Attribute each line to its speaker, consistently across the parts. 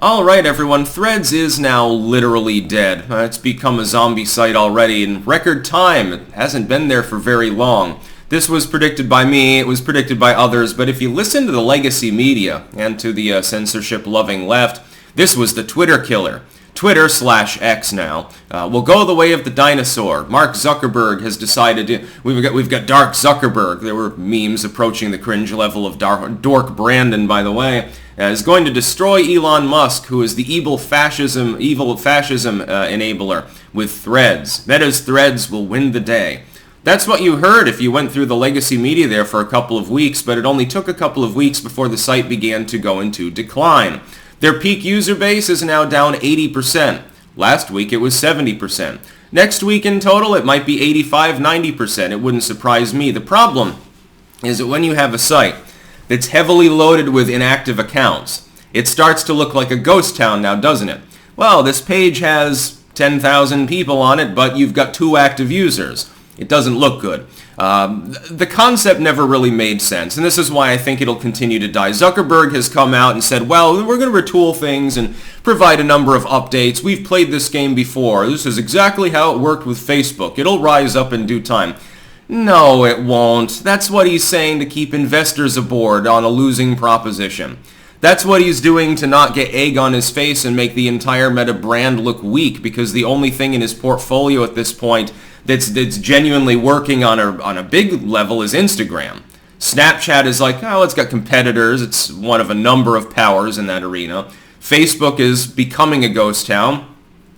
Speaker 1: Alright everyone, Threads is now literally dead. It's become a zombie site already in record time. It hasn't been there for very long. This was predicted by me, it was predicted by others, but if you listen to the legacy media and to the censorship-loving left, this was the Twitter killer. Twitter/X now will go the way of the dinosaur. Mark Zuckerberg has decided we've got Dark Zuckerberg. There were memes approaching the cringe level of Dork Brandon, by the way. Is going to destroy Elon Musk, who is the evil fascism enabler, with Threads. Meta's Threads will win the day. That's what you heard if you went through the legacy media there for a couple of weeks, but it only took a couple of weeks before the site began to go into decline. Their peak user base is now down 80%. Last week it was 70%. Next week in total it might be 85-90%. It wouldn't surprise me. The problem is that when you have a site that's heavily loaded with inactive accounts, it starts to look like a ghost town now, doesn't it? Well, this page has 10,000 people on it, but you've got 2 active users. It doesn't look good. The concept never really made sense, and this is why I think it'll continue to die. Zuckerberg has come out and said, well, we're going to retool things and provide a number of updates. We've played this game before. This is exactly how it worked with Facebook. It'll rise up in due time. No, it won't. That's what he's saying to keep investors aboard on a losing proposition. That's what he's doing to not get egg on his face and make the entire Meta brand look weak, because the only thing in his portfolio at this point that's genuinely working on a big level is Instagram. Snapchat is like, oh, it's got competitors. It's one of a number of powers in that arena. Facebook is becoming a ghost town.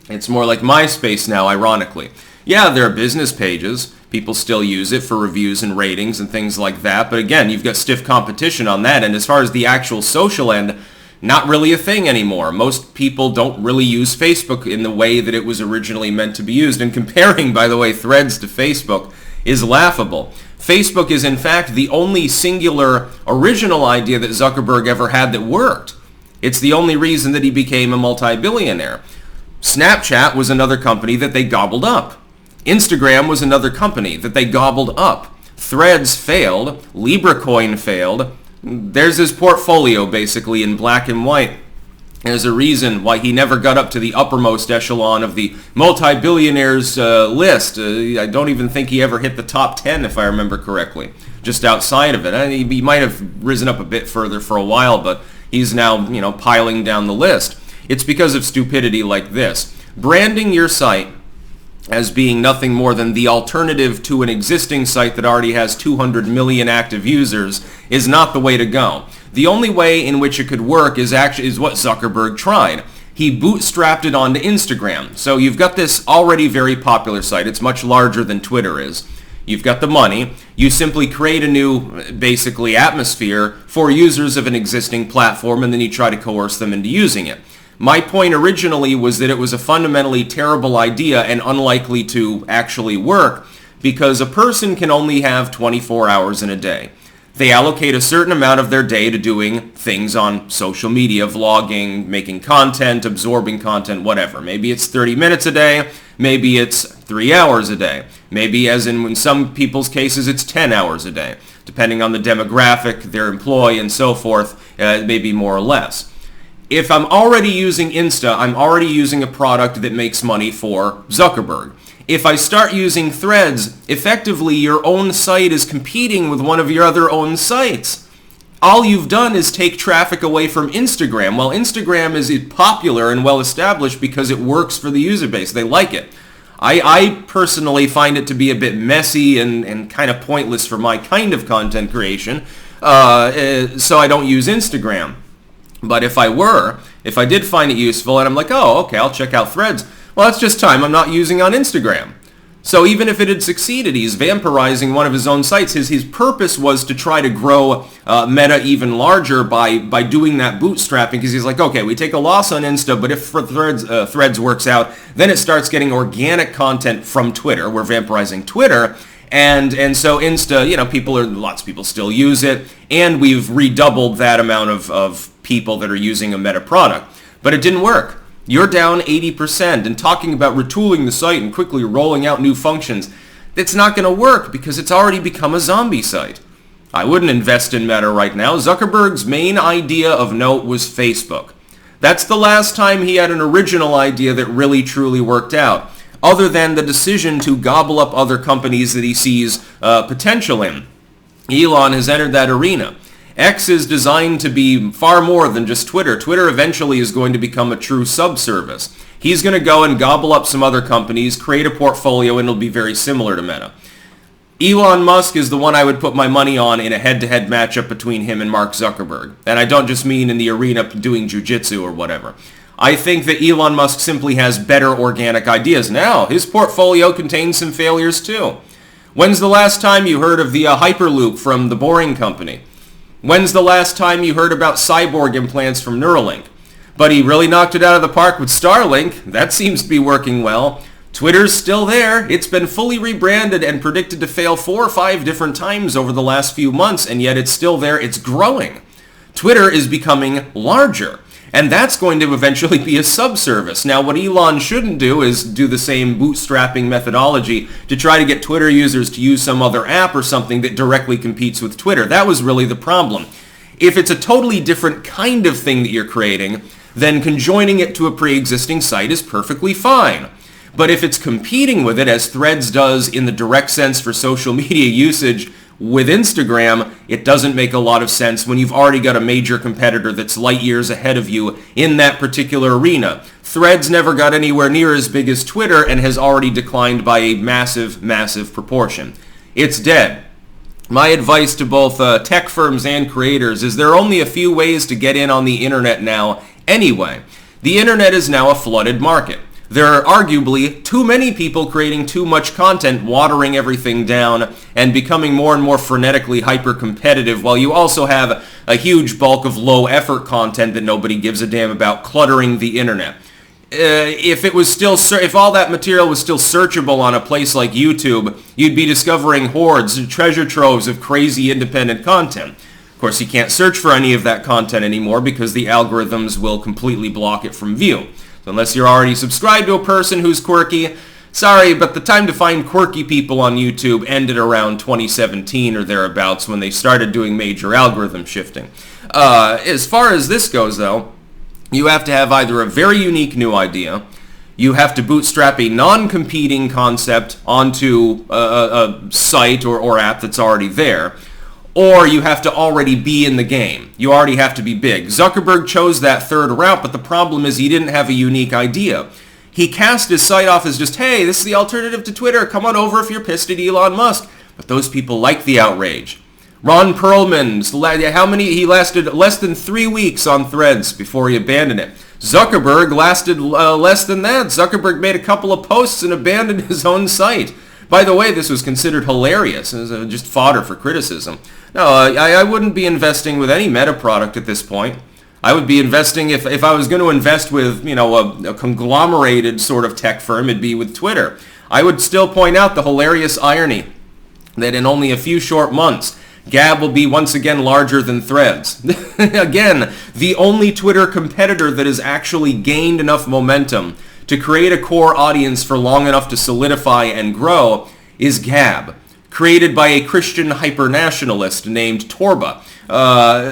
Speaker 1: It's more like MySpace now, ironically. Yeah, there are business pages. People still use it for reviews and ratings and things like that. But again, you've got stiff competition on that. And as far as the actual social end, not really a thing anymore. Most people don't really use Facebook in the way that it was originally meant to be used. And comparing, by the way, Threads to Facebook is laughable. Facebook is, in fact, the only singular original idea that Zuckerberg ever had that worked. It's the only reason that he became a multi-billionaire. Snapchat was another company that they gobbled up. Instagram was another company that they gobbled up. Threads failed. LibreCoin failed. There's his portfolio, basically, in black and white. There's a reason why he never got up to the uppermost echelon of the multi-billionaires list. I don't even think he ever hit the top 10, if I remember correctly, just outside of it. He might have risen up a bit further for a while, but he's now, piling down the list. It's because of stupidity like this. Branding your site as being nothing more than the alternative to an existing site that already has 200 million active users is not the way to go. The only way in which it could work is what Zuckerberg tried. He bootstrapped it onto Instagram. So you've got this already very popular site. It's much larger than Twitter is. You've got the money. You simply create a new, basically, atmosphere for users of an existing platform, and then you try to coerce them into using it. My point originally was that it was a fundamentally terrible idea and unlikely to actually work, because a person can only have 24 hours in a day. They allocate a certain amount of their day to doing things on social media, vlogging, making content, absorbing content, whatever. Maybe it's 30 minutes a day, maybe it's 3 hours a day. Maybe, as in some people's cases, it's 10 hours a day. Depending on the demographic, their employee, and so forth, maybe more or less. If I'm already using Insta, I'm already using a product that makes money for Zuckerberg. If I start using Threads, effectively your own site is competing with one of your other own sites. All you've done is take traffic away from Instagram. Well, Instagram is popular and well established because it works for the user base. They like it. I personally find it to be a bit messy and kind of pointless for my kind of content creation, so I don't use Instagram. But if I did find it useful and I'm like, oh, okay, I'll check out Threads, well, that's just time I'm not using on Instagram. So even if it had succeeded, he's vampirizing one of his own sites. His purpose was to try to grow Meta even larger by doing that bootstrapping, because he's like, okay, we take a loss on Insta, but if Threads works out, then it starts getting organic content from Twitter. We're vampirizing Twitter. And so Insta, lots of people still use it, and we've redoubled that amount of people that are using a Meta product. But it didn't work. You're down 80%, and talking about retooling the site and quickly rolling out new functions, it's not going to work because it's already become a zombie site. I wouldn't invest in Meta right now. Zuckerberg's main idea of note was Facebook. That's the last time he had an original idea that really truly worked out, other than the decision to gobble up other companies that he sees potential in. Elon has entered that arena. X is designed to be far more than just Twitter. Twitter eventually is going to become a true subservice. He's going to go and gobble up some other companies, create a portfolio, and it'll be very similar to Meta. Elon Musk is the one I would put my money on in a head-to-head matchup between him and Mark Zuckerberg. And I don't just mean in the arena doing jiu-jitsu or whatever. I think that Elon Musk simply has better organic ideas. Now, his portfolio contains some failures too. When's the last time you heard of the Hyperloop from the Boring Company? When's the last time you heard about cyborg implants from Neuralink? But he really knocked it out of the park with Starlink. That seems to be working well. Twitter's still there. It's been fully rebranded and predicted to fail 4 or 5 different times over the last few months, and yet it's still there. It's growing. Twitter is becoming larger, and that's going to eventually be a subservice. Now, what Elon shouldn't do is do the same bootstrapping methodology to try to get Twitter users to use some other app or something that directly competes with Twitter. That was really the problem. If it's a totally different kind of thing that you're creating, then conjoining it to a pre-existing site is perfectly fine. But if it's competing with it, as Threads does in the direct sense for social media usage with Instagram, it doesn't make a lot of sense when you've already got a major competitor that's light years ahead of you in that particular arena. Threads never got anywhere near as big as Twitter and has already declined by a massive, massive proportion. It's dead. My advice to both tech firms and creators is there are only a few ways to get in on the internet now anyway. The internet is now a flooded market. There are arguably too many people creating too much content, watering everything down, and becoming more and more frenetically hyper-competitive, while you also have a huge bulk of low-effort content that nobody gives a damn about cluttering the internet. If all that material was still searchable on a place like YouTube, you'd be discovering hordes, treasure troves of crazy independent content. Of course, you can't search for any of that content anymore because the algorithms will completely block it from view. So unless you're already subscribed to a person who's quirky, sorry, but the time to find quirky people on YouTube ended around 2017 or thereabouts when they started doing major algorithm shifting. As far as this goes, though, you have to have either a very unique new idea, you have to bootstrap a non-competing concept onto a site or app that's already there, or you have to already be in the game. You already have to be big. Zuckerberg chose that third route, but the problem is he didn't have a unique idea. He cast his site off as just, hey, this is the alternative to Twitter. Come on over if you're pissed at Elon Musk. But those people like the outrage. Ron Perlman, he lasted less than 3 weeks on Threads before he abandoned it. Zuckerberg lasted less than that. Zuckerberg made a couple of posts and abandoned his own site. By the way, this was considered hilarious. It was just fodder for criticism. No, I wouldn't be investing with any Meta product at this point. I would be investing, if I was going to invest with, a conglomerated sort of tech firm, it'd be with Twitter. I would still point out the hilarious irony that in only a few short months, Gab will be once again larger than Threads. Again, the only Twitter competitor that has actually gained enough momentum to create a core audience for long enough to solidify and grow is Gab, created by a Christian hyper-nationalist named Torba.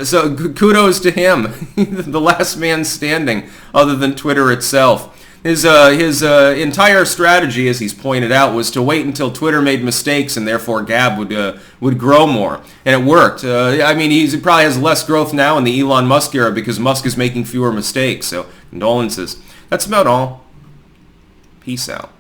Speaker 1: So kudos to him, the last man standing other than Twitter itself. His entire strategy, as he's pointed out, was to wait until Twitter made mistakes and therefore Gab would grow more. And it worked. He probably has less growth now in the Elon Musk era because Musk is making fewer mistakes. So condolences. That's about all. Peace out.